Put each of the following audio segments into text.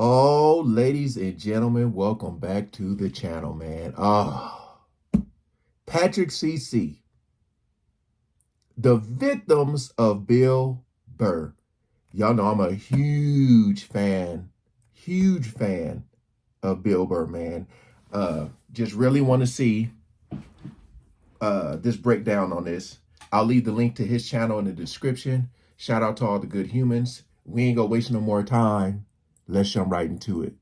Oh, ladies and gentlemen, welcome back to the channel, man. Patrick CC, the victims of Bill Burr. Y'all know I'm a huge fan of Bill Burr, man. Just really want to see this breakdown on this. I'll leave the link to his channel in the description. Shout out to all the good humans. We ain't gonna waste no more time. Let's jump right into it.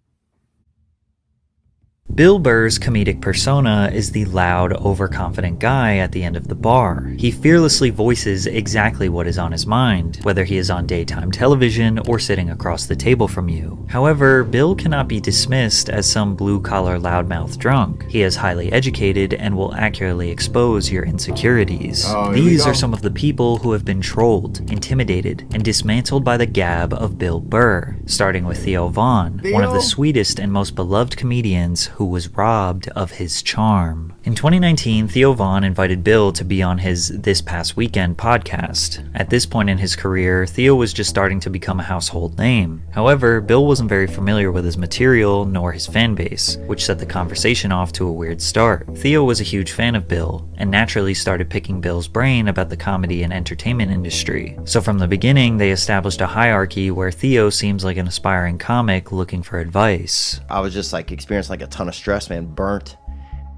Bill Burr's comedic persona is the loud, overconfident guy at the end of the bar. He fearlessly voices exactly what is on his mind, whether he is on daytime television or sitting across the table from you. However, Bill cannot be dismissed as some blue-collar loudmouth drunk. He is highly educated and will accurately expose your insecurities. These are some of the people who have been trolled, intimidated, and dismantled by the gab of Bill Burr, starting with Theo Von, one of the sweetest and most beloved comedians who was robbed of his charm. In 2019, Theo Von invited Bill to be on his This Past Weekend podcast. At this point in his career, Theo was just starting to become a household name. However, Bill wasn't very familiar with his material nor his fan base, which set the conversation off to a weird start. Theo was a huge fan of Bill, and naturally started picking Bill's brain about the comedy and entertainment industry. So from the beginning, they established a hierarchy where Theo seems like an aspiring comic looking for advice. I was just like experiencing like a ton of stress, man, burnt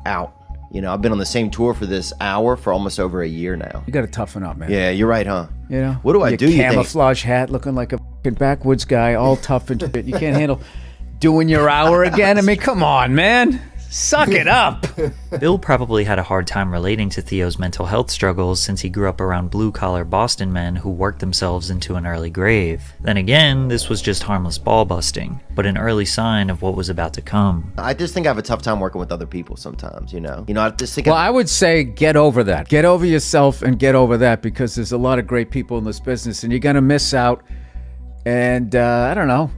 out. You know, I've been on the same tour for this hour for almost over a year now. You got to toughen up, man. Yeah, you're right, huh? You know, what do I do? Camouflage hat, looking like a fucking backwoods guy, all tough and shit. You can't handle doing your hour again. I mean, come on, man. Suck it up. Bill probably had a hard time relating to Theo's mental health struggles since he grew up around blue-collar Boston men who worked themselves into an early grave. Then again, this was just harmless ball busting, but an early sign of what was about to come. I just think I have a tough time working with other people sometimes, you know? I just think I would say get over that. Get over yourself and get over that, because there's a lot of great people in this business and you're going to miss out. And I don't know.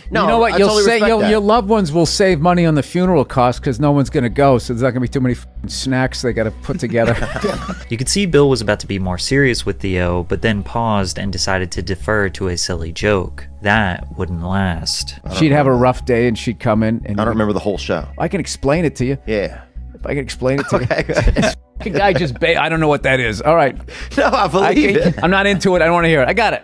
No, you know what? I You'll totally say respect that. your loved ones will save money on the funeral costs because no one's going to go, so there's not going to be too many snacks they got to put together. You could see Bill was about to be more serious with Theo, but then paused and decided to defer to a silly joke. That wouldn't last. She'd have a rough day and she'd come in. And I don't remember the whole show. I can explain it to you. Yeah. If I can explain it to Okay, you. good. This fucking guy just I don't know what that is. All right. No, I believe it. I'm not into it. I don't want to hear it. I got it.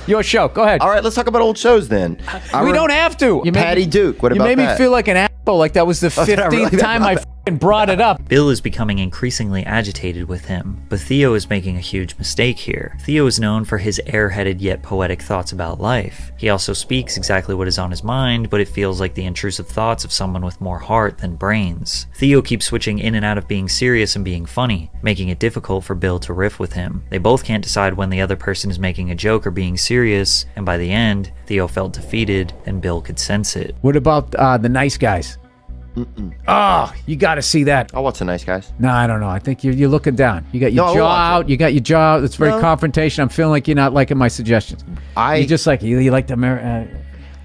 Your show. Go ahead. All right, let's talk about old shows then. We don't have to. Patty Duke. What about that? You made me feel like an asshole, like that was the 15th time I fucking brought it up. Bill is becoming increasingly agitated with him, but Theo is making a huge mistake here. Theo is known for his airheaded yet poetic thoughts about life. He also speaks exactly what is on his mind, but it feels like the intrusive thoughts of someone with more heart than brains. Theo keeps switching in and out of being serious and being funny, making it difficult for Bill to riff with him. They both can't decide when the other person is making a joke or being serious, and by the end, Theo felt defeated, and Bill could sense it. What about the Nice Guys? Oh, you got to see that. I'll watch The Nice Guys. No, I don't know. I think you're looking down. You got your jaw out. You got your jaw out. It's very confrontation. I'm feeling like you're not liking my suggestions. You just like you like the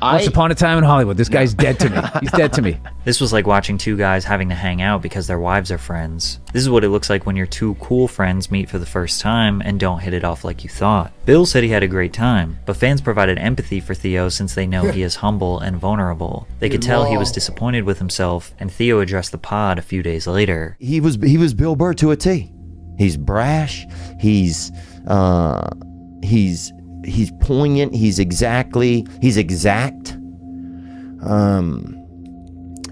Once Upon a Time in Hollywood. This guy's dead to me. He's dead to me. This was like watching two guys having to hang out because their wives are friends. This is what it looks like when your two cool friends meet for the first time and don't hit it off like you thought. Bill said he had a great time, but fans provided empathy for Theo since they know he is humble and vulnerable. They could tell he was disappointed with himself, and Theo addressed the pod a few days later. He was Bill Burr to a T. He's brash. He's poignant. He's exact.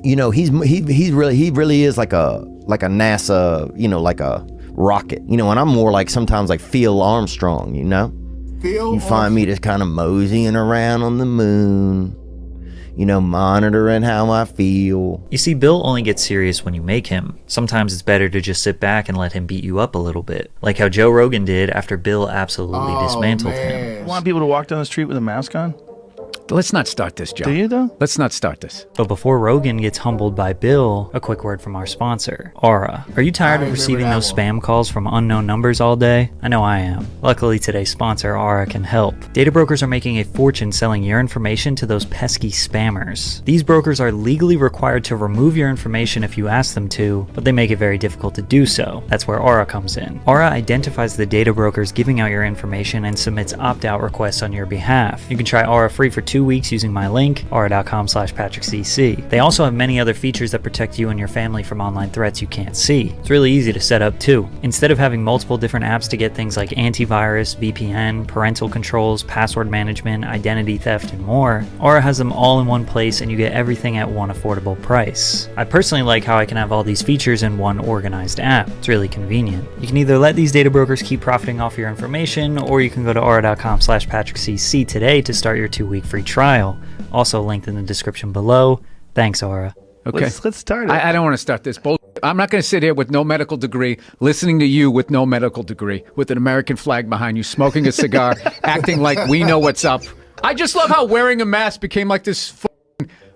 You know, he really is like a NASA, you know, like a rocket, you know, and I'm more like sometimes like Phil Armstrong, you know? You find me just kind of moseying around on the moon, you know, monitoring how I feel. You see, Bill only gets serious when you make him. Sometimes it's better to just sit back and let him beat you up a little bit, like how Joe Rogan did after Bill absolutely dismantled him. You want people to walk down the street with a mask on? Let's not start this, Joe. Do you, though? Let's not start this. But before Rogan gets humbled by Bill, a quick word from our sponsor, Aura. Are you tired of receiving those spam calls from unknown numbers all day? I know I am. Luckily, today's sponsor, Aura, can help. Data brokers are making a fortune selling your information to those pesky spammers. These brokers are legally required to remove your information if you ask them to, but they make it very difficult to do so. That's where Aura comes in. Aura identifies the data brokers giving out your information and submits opt-out requests on your behalf. You can try Aura free for 2 weeks using my link, aura.com/PatrickCC. They also have many other features that protect you and your family from online threats you can't see. It's really easy to set up too. Instead of having multiple different apps to get things like antivirus, VPN, parental controls, password management, identity theft, and more, Aura has them all in one place and you get everything at one affordable price. I personally like how I can have all these features in one organized app. It's really convenient. You can either let these data brokers keep profiting off your information, or you can go to aura.com/PatrickCC today to start your 2-week free trial. Also linked in the description below. Thanks, Aura. Okay. Let's start it. I don't want to start this bullshit. I'm not going to sit here with no medical degree, listening to you with no medical degree, with an American flag behind you, smoking a cigar, acting like we know what's up. I just love how wearing a mask became like this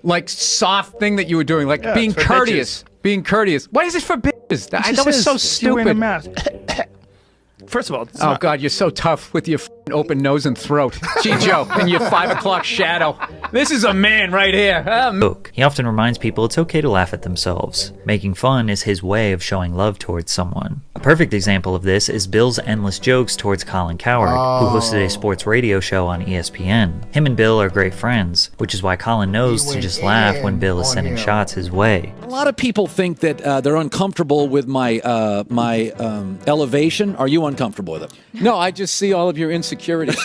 like soft thing that you were doing, like being courteous. Being courteous. Why is it for bitches? That was so stupid. First of all, oh God, you're so tough with your open nose and throat. Gee, Joe, and your 5 o'clock shadow. This is a man right here. He often reminds people it's okay to laugh at themselves. Making fun is his way of showing love towards someone. A perfect example of this is Bill's endless jokes towards Colin Cowherd, who hosted a sports radio show on ESPN. Him and Bill are great friends, which is why Colin knows to just laugh when Bill is sending shots his way. A lot of people think that they're uncomfortable with my elevation. Are you uncomfortable with it? No, I just see all of your insecurities.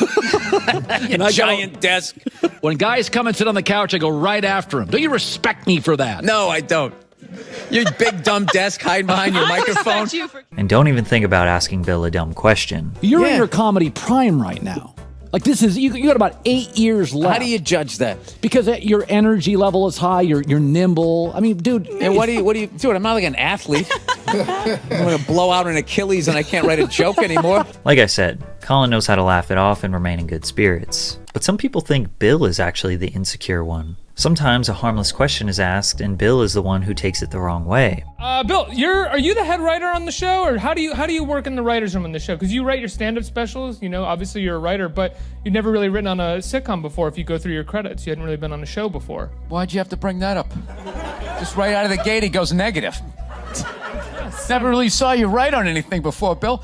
A giant desk. When guys come and sit on the couch, I go right after them. Do you respect me for that? No, I don't. Your big dumb desk hiding behind your microphone. And don't even think about asking Bill a dumb question. You're in your comedy prime right now. Like this is, you got about 8 years left. How do you judge that? Because your energy level is high, you're nimble. I mean, dude. And what do you do? I'm not like an athlete. I'm going to blow out an Achilles and I can't write a joke anymore. Like I said, Colin knows how to laugh it off and remain in good spirits. But some people think Bill is actually the insecure one. Sometimes a harmless question is asked and Bill is the one who takes it the wrong way. Bill, are you the head writer on the show, or how do you work in the writer's room on the show? Because you write your stand-up specials, you know, obviously you're a writer, but you've never really written on a sitcom before. If you go through your credits, you hadn't really been on a show before. Why'd you have to bring that up? Just right out of the gate, he goes negative. Never really saw you write on anything before, Bill.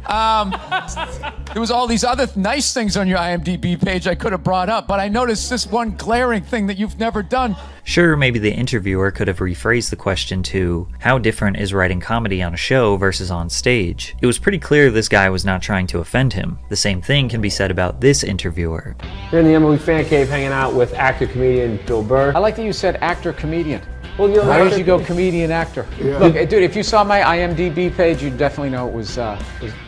There was all these other nice things on your IMDb page I could have brought up, but I noticed this one glaring thing that you've never done. Sure, maybe the interviewer could have rephrased the question to, how different is writing comedy on a show versus on stage? It was pretty clear this guy was not trying to offend him. The same thing can be said about this interviewer. Here in the MLB Fan Cave hanging out with actor-comedian Bill Burr. I like that you said actor-comedian. Well, you know, why did you go comedian-actor? Yeah. Look, dude, if you saw my IMDb page, you'd definitely know it was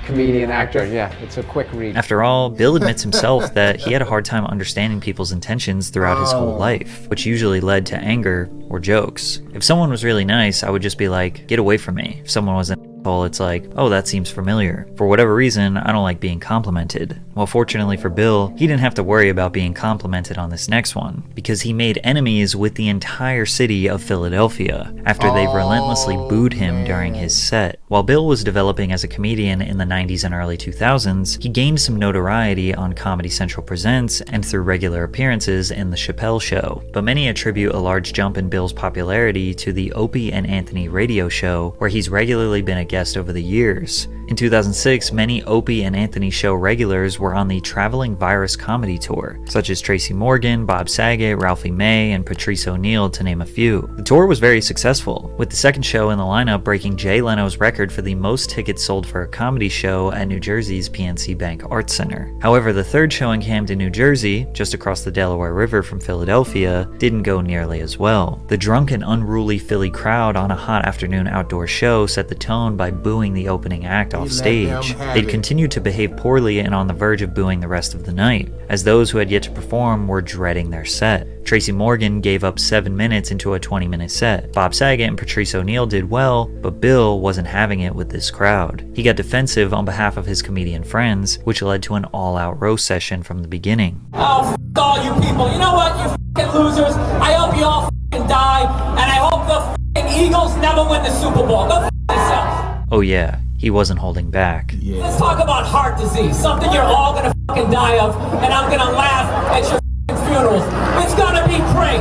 comedian-actor. Yeah, it's a quick read. After all, Bill admits himself that he had a hard time understanding people's intentions throughout his whole life, which usually led to anger or jokes. If someone was really nice, I would just be like, get away from me. If someone was an asshole, it's like, oh, that seems familiar. For whatever reason, I don't like being complimented. Well, fortunately for Bill, he didn't have to worry about being complimented on this next one, because he made enemies with the entire city of Philadelphia after they relentlessly booed him during his set. While Bill was developing as a comedian in the 90s and early 2000s, he gained some notoriety on Comedy Central Presents and through regular appearances in The Chappelle Show. But many attribute a large jump in Bill's popularity to the Opie and Anthony radio show, where he's regularly been a guest over the years. In 2006, many Opie and Anthony show regulars were on the Traveling Virus Comedy Tour, such as Tracy Morgan, Bob Saget, Ralphie May, and Patrice O'Neal, to name a few. The tour was very successful, with the second show in the lineup breaking Jay Leno's record for the most tickets sold for a comedy show at New Jersey's PNC Bank Arts Center. However, the third show in Camden, New Jersey, just across the Delaware River from Philadelphia, didn't go nearly as well. The drunk and unruly Philly crowd on a hot afternoon outdoor show set the tone by booing the opening act off stage. They'd continued to behave poorly and on the verge of booing the rest of the night, as those who had yet to perform were dreading their set. Tracy Morgan gave up 7 minutes into a 20-minute set. Bob Saget and Patrice O'Neal did well, but Bill wasn't having it with this crowd. He got defensive on behalf of his comedian friends, which led to an all-out roast session from the beginning. Oh, f*** all you people. You know what, you f***ing losers? I hope you all f***ing die, and I hope the f***ing Eagles never win the Super Bowl. Go f*** yourselves. Oh yeah, he wasn't holding back. Yeah. Let's talk about heart disease, something you're all gonna f***ing die of, and I'm gonna laugh at your f***ing funerals. It's gonna be great.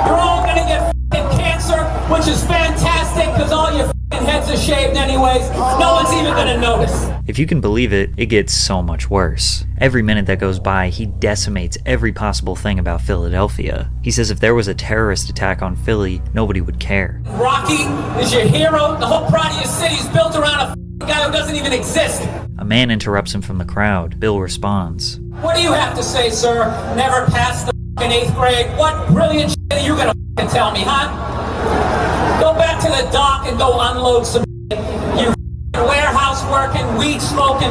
You're all gonna get f***ing cancer, which is fantastic, because all your f***ing heads are shaved anyways. No one's even gonna notice. If you can believe it, it gets so much worse. Every minute that goes by, he decimates every possible thing about Philadelphia. He says if there was a terrorist attack on Philly, nobody would care. Rocky is your hero. The whole pride of your city is built around a guy who doesn't even exist. A man interrupts him from the crowd. Bill responds. What do you have to say, sir? Never passed the 8th grade. What brilliant shit are you gonna tell me, huh? Go back to the dock and go unload some shit. You warehouse working, weed smoking,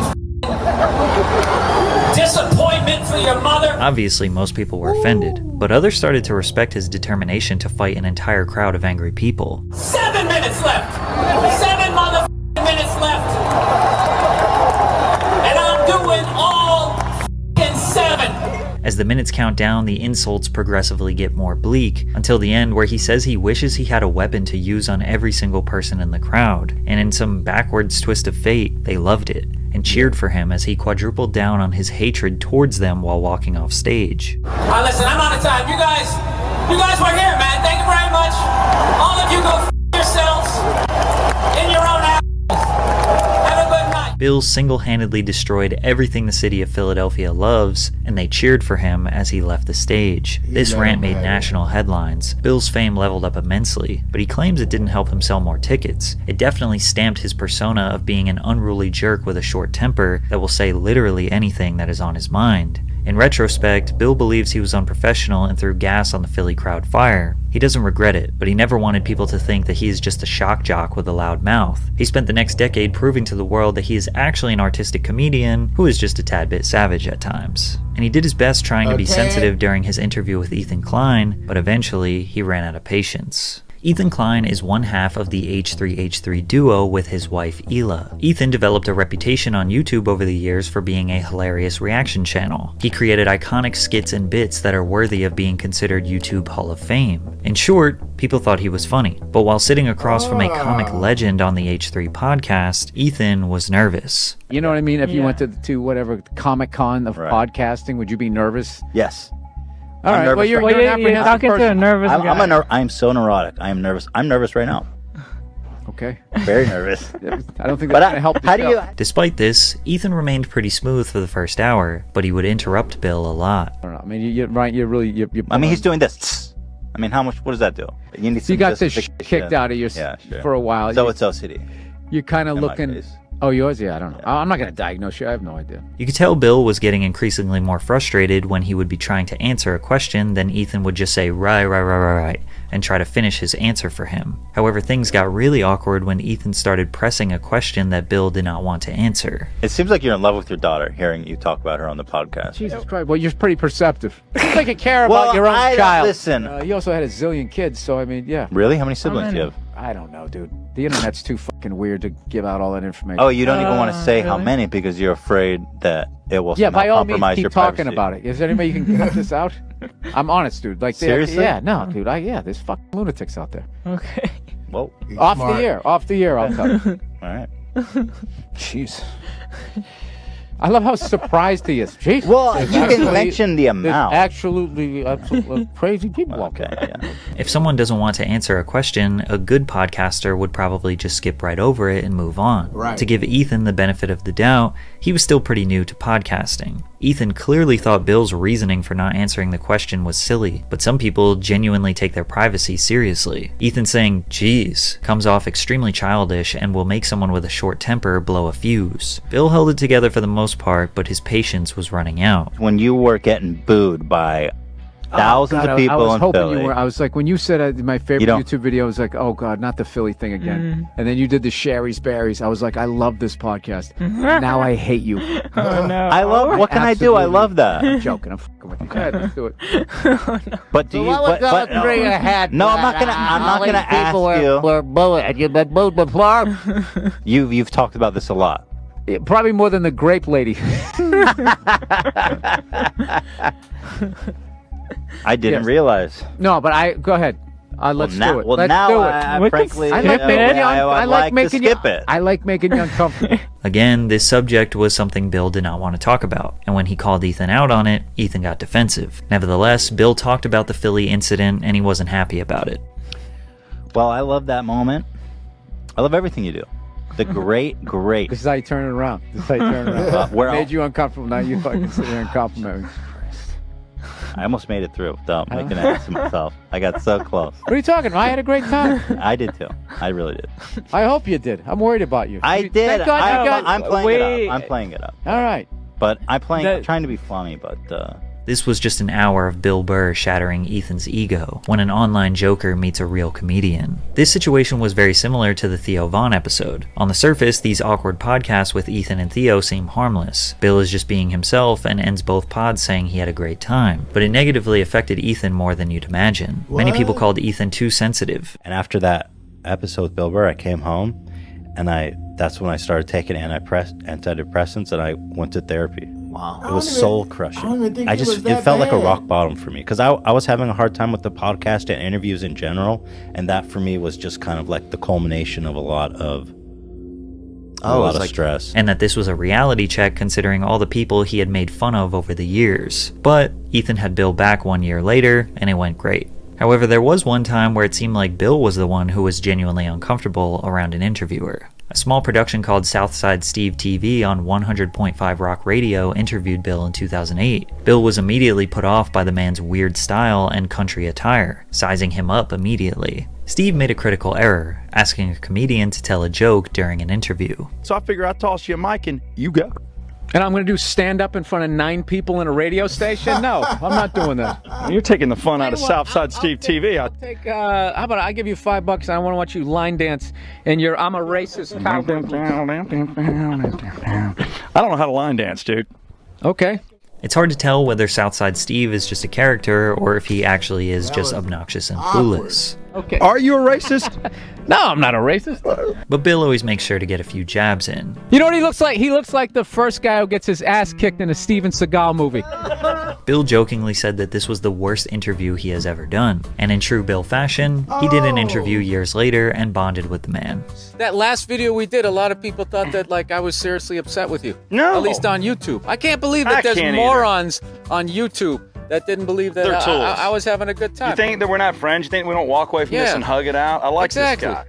disappointment for your mother. Obviously, most people were offended, but others started to respect his determination to fight an entire crowd of angry people. 7 minutes left. 7 motherfucking minutes left. And I'm doing all f***ing 7. As the minutes count down, the insults progressively get more bleak, until the end where he says he wishes he had a weapon to use on every single person in the crowd, and in some backwards twist of fate, they loved it, and cheered for him as he quadrupled down on his hatred towards them while walking off stage. Listen, I'm out of time. You guys were here, man. Thank you very much. All of you go f*** yourselves in your own assholes. Have a good night. Bill single-handedly destroyed everything the city of Philadelphia loves, and they cheered for him as he left the stage. This rant made national headlines. Bill's fame leveled up immensely, but he claims it didn't help him sell more tickets. It definitely stamped his persona of being an unruly jerk with a short temper that will say literally anything that is on his mind. In retrospect, Bill believes he was unprofessional and threw gas on the Philly crowd fire. He doesn't regret it, but he never wanted people to think that he is just a shock jock with a loud mouth. He spent the next decade proving to the world that he is actually an artistic comedian who is just a tad bit savage at times. And he did his best trying to be sensitive during his interview with Ethan Klein, but eventually he ran out of patience. Ethan Klein is one half of the H3H3 duo with his wife Hila. Ethan developed a reputation on YouTube over the years for being a hilarious reaction channel. He created iconic skits and bits that are worthy of being considered YouTube Hall of Fame. In short, people thought he was funny. But while sitting across from a comic legend on the H3 podcast, Ethan was nervous. You know what I mean? If you went to whatever Comic-Con of podcasting, would you be nervous? Yes. All right. Well, you're an apprehensive talking to a person. nervous guy. I'm so neurotic. I am nervous. I'm nervous right now. Okay. Very nervous. I don't think that's going to help the show. Despite this, Ethan remained pretty smooth for the first hour, but he would interrupt Bill a lot. I don't know. I mean, you're right. You're really. I mean, he's doing this. I mean, how much? What does that do? You need some got this justification. kicked out of you for a while. So it's OCD. You're kind of In my looking. case. Oh, yours? Yeah, I don't know. I'm not going to diagnose you. I have no idea. You could tell Bill was getting increasingly more frustrated when he would be trying to answer a question, then Ethan would just say, right, and try to finish his answer for him. However, things got really awkward when Ethan started pressing a question that Bill did not want to answer. It seems like you're in love with your daughter, hearing you talk about her on the podcast. Jesus Christ. Well, you're pretty perceptive. It's like you care about your own child. Listen. You also had a zillion kids, so I mean, yeah. Really? How many siblings do you have? I don't know, dude. The internet's too fucking weird to give out all that information. Oh, you don't even want to say how many because you're afraid that it will by all compromise means, your keep talking privacy. about it. Is there anybody you can cut this out? I'm honest, dude. Like, seriously? Yeah, no, dude. There's fucking lunatics out there. Okay. Whoa. Off the air, I'll cut it. All right. Jeez. I love how surprised he is. Jeez. Well, you can mention the amount. Absolutely crazy people out there. Yeah. If someone doesn't want to answer a question, a good podcaster would probably just skip right over it and move on. Right. To give Ethan the benefit of the doubt, he was still pretty new to podcasting. Ethan clearly thought Bill's reasoning for not answering the question was silly, but some people genuinely take their privacy seriously. Ethan saying, geez, comes off extremely childish and will make someone with a short temper blow a fuse. Bill held it together for the most part, but his patience was running out. When you were getting booed by thousands of people in Philly. I was like, when you said my favorite YouTube video, I was like, oh God, not the Philly thing again. And then you did the Sherry's Berries. I was like, I love this podcast. Now I hate you. Oh no. I love. What can I do? I love that. I'm joking. I'm fucking with you. Go ahead, let's do it. But do you? But no, I'm not gonna ask you. You've been booed before. You've talked about this a lot. Probably more than the grape lady. I didn't realize. No, but go ahead. Let's do it. Well, let's now do it. I frankly, I like making you. I like making you. I like making you uncomfortable. Again, this subject was something Bill did not want to talk about, and when he called Ethan out on it, Ethan got defensive. Nevertheless, Bill talked about the Philly incident, and he wasn't happy about it. Well, I love that moment. I love everything you do. The great. This is how you turn it around. Where Made you uncomfortable. Now you fucking sit there and compliment me. I almost made it through without making an ass of myself. I got so close. What are you talking about? I had a great time. I did too. I really did. I hope you did. I'm worried about you. I did. Thank God you got... I'm playing it up. I'm playing it up. All right. But I'm trying to be funny, but... This was just an hour of Bill Burr shattering Ethan's ego when an online joker meets a real comedian. This situation was very similar to the Theo Von episode. On the surface, these awkward podcasts with Ethan and Theo seem harmless. Bill is just being himself and ends both pods saying he had a great time. But it negatively affected Ethan more than you'd imagine. Many people called Ethan too sensitive. And after that episode with Bill Burr, I came home and that's when I started taking antidepressants and I went to therapy. Wow. It was soul crushing. It felt like a rock bottom for me because I was having a hard time with the podcast and interviews in general, and that for me was just kind of like the culmination of a lot of stress. And that this was a reality check considering all the people he had made fun of over the years. But Ethan had Bill back 1 year later, and it went great. However, there was one time where it seemed like Bill was the one who was genuinely uncomfortable around an interviewer. A small production called Southside Steve TV on 100.5 Rock Radio interviewed Bill in 2008. Bill was immediately put off by the man's weird style and country attire, sizing him up immediately. Steve made a critical error, asking a comedian to tell a joke during an interview. So I figure I toss you a mic and you go. And I'm going to do stand-up in front of 9 people in a radio station? No, I'm not doing that. You're taking the fun out of Southside Steve TV. I'll take, how about I give you $5 and I want to watch you line dance in your I'm a racist cowboy. I don't know how to line dance, dude. Okay. It's hard to tell whether Southside Steve is just a character or if he actually is just obnoxious and clueless. Okay. Are you a racist? No, I'm not a racist. But Bill always makes sure to get a few jabs in. You know what he looks like? He looks like the first guy who gets his ass kicked in a Steven Seagal movie. Bill jokingly said that this was the worst interview he has ever done. And in true Bill fashion, he did an interview years later and bonded with the man. That last video we did, a lot of people thought that like I was seriously upset with you. No. At least on YouTube. I can't believe that there's morons on YouTube that didn't believe that I was having a good time. You think that we're not friends? You think we don't walk away from this and hug it out? I like this guy.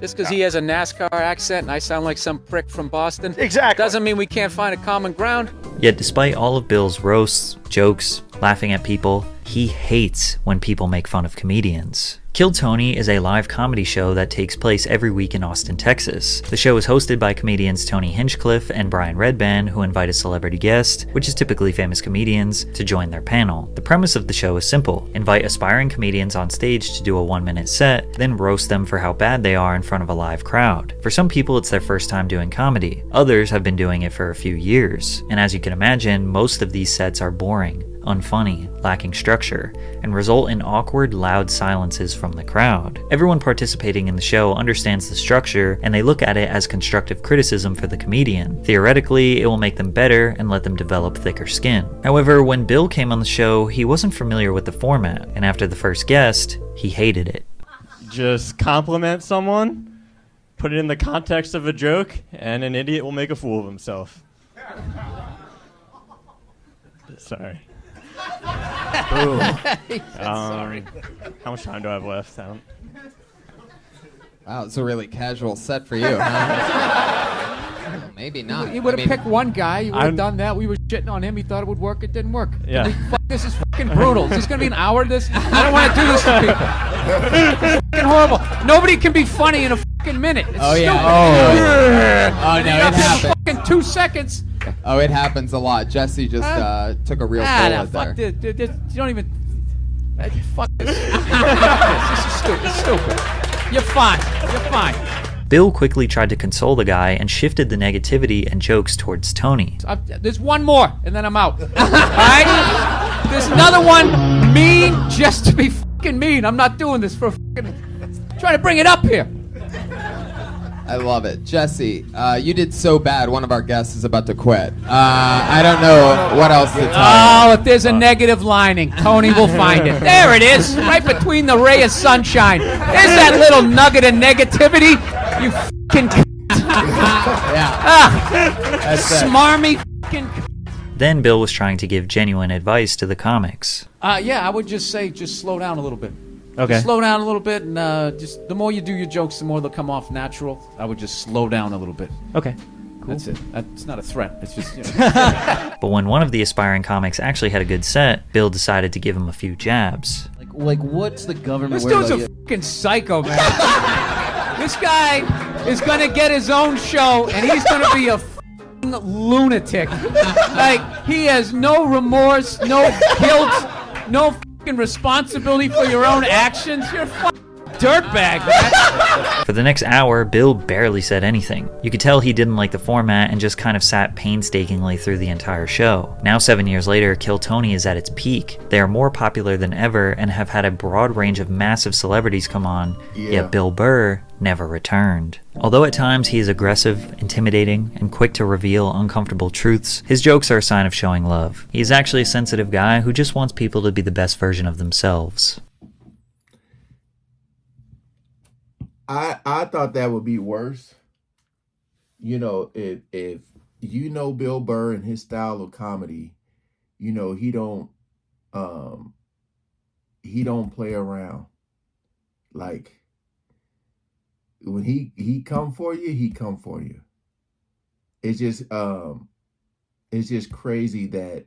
Just because he has a NASCAR accent and I sound like some prick from Boston. Exactly. Doesn't mean we can't find a common ground. Yet despite all of Bill's roasts, jokes, laughing at people, he hates when people make fun of comedians. Kill Tony is a live comedy show that takes place every week in Austin, Texas. The show is hosted by comedians Tony Hinchcliffe and Brian Redban, who invite a celebrity guest, which is typically famous comedians, to join their panel. The premise of the show is simple. Invite aspiring comedians on stage to do a 1-minute set, then roast them for how bad they are in front of a live crowd. For some people, it's their first time doing comedy. Others have been doing it for a few years. And as you can imagine, most of these sets are boring, unfunny, lacking structure, and result in awkward, loud silences from the crowd. Everyone participating in the show understands the structure, and they look at it as constructive criticism for the comedian. Theoretically, it will make them better and let them develop thicker skin. However, when Bill came on the show, he wasn't familiar with the format, and after the first guest, he hated it. Just compliment someone, put it in the context of a joke, and an idiot will make a fool of himself. Sorry. Sorry. How much time do I have left? Wow, it's a really casual set for you, huh? Maybe not. You would have picked one guy. You would have done that. We were shitting on him. He thought it would work. It didn't work. Yeah. This is fucking brutal. Is this going to be an hour of this? I don't want to do this to people. This is fucking horrible. Nobody can be funny in a fucking minute. It's stupid. Oh, no, it happens. Fucking 2 seconds. Oh, it happens a lot. Jesse just took a real bullet fuck there. this. You don't even... Fuck this. This is stupid. It's stupid. You're fine. You're fine. Bill quickly tried to console the guy and shifted the negativity and jokes towards Tony. There's one more, and then I'm out. All right? There's another one, mean, just to be fucking mean. I'm not doing this for fucking... trying to bring it up here. I love it. Jesse, you did so bad, one of our guests is about to quit. I don't know what else to tell you. Oh, if there's a negative lining, Tony will find it. There it is, right between the ray of sunshine. There's that little nugget of negativity. You fucking yeah. Smarmy fucking. Then Bill was trying to give genuine advice to the comics. Yeah, I would just say, just slow down a little bit. Okay. Just slow down a little bit, and just the more you do your jokes, the more they'll come off natural. I would just slow down a little bit. Okay. Cool. That's it. It's not a threat. It's just. But when one of the aspiring comics actually had a good set, Bill decided to give him a few jabs. Like what's the government? This dude's a fucking psycho, man. This guy is gonna get his own show, and he's gonna be a fucking lunatic. Like, he has no remorse, no guilt, no fucking responsibility for your own actions. You're a fucking dirtbag, man. For the next hour, Bill barely said anything. You could tell he didn't like the format and just kind of sat painstakingly through the entire show. Now 7 years later, Kill Tony is at its peak. They are more popular than ever and have had a broad range of massive celebrities come on, yet Bill Burr never returned. Although at times he is aggressive, intimidating, and quick to reveal uncomfortable truths, his jokes are a sign of showing love. He is actually a sensitive guy who just wants people to be the best version of themselves. I thought that would be worse. You know, if you know Bill Burr and his style of comedy, you know, he don't play around. Like, when he come for you, he come for you. It's just crazy that,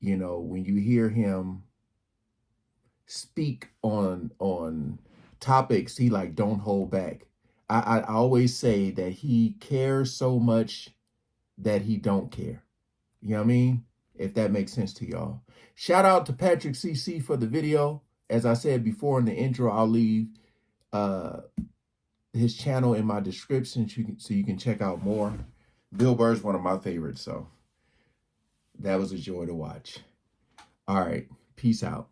you know, when you hear him speak on topics, he like don't hold back. I always say that he cares so much that he don't care. You know what I mean? If that makes sense to y'all. Shout out to Patrick CC for the video. As I said before in the intro, I'll leave his channel in my description so you can check out more. Bill Burr's one of my favorites, so that was a joy to watch. All right, peace out.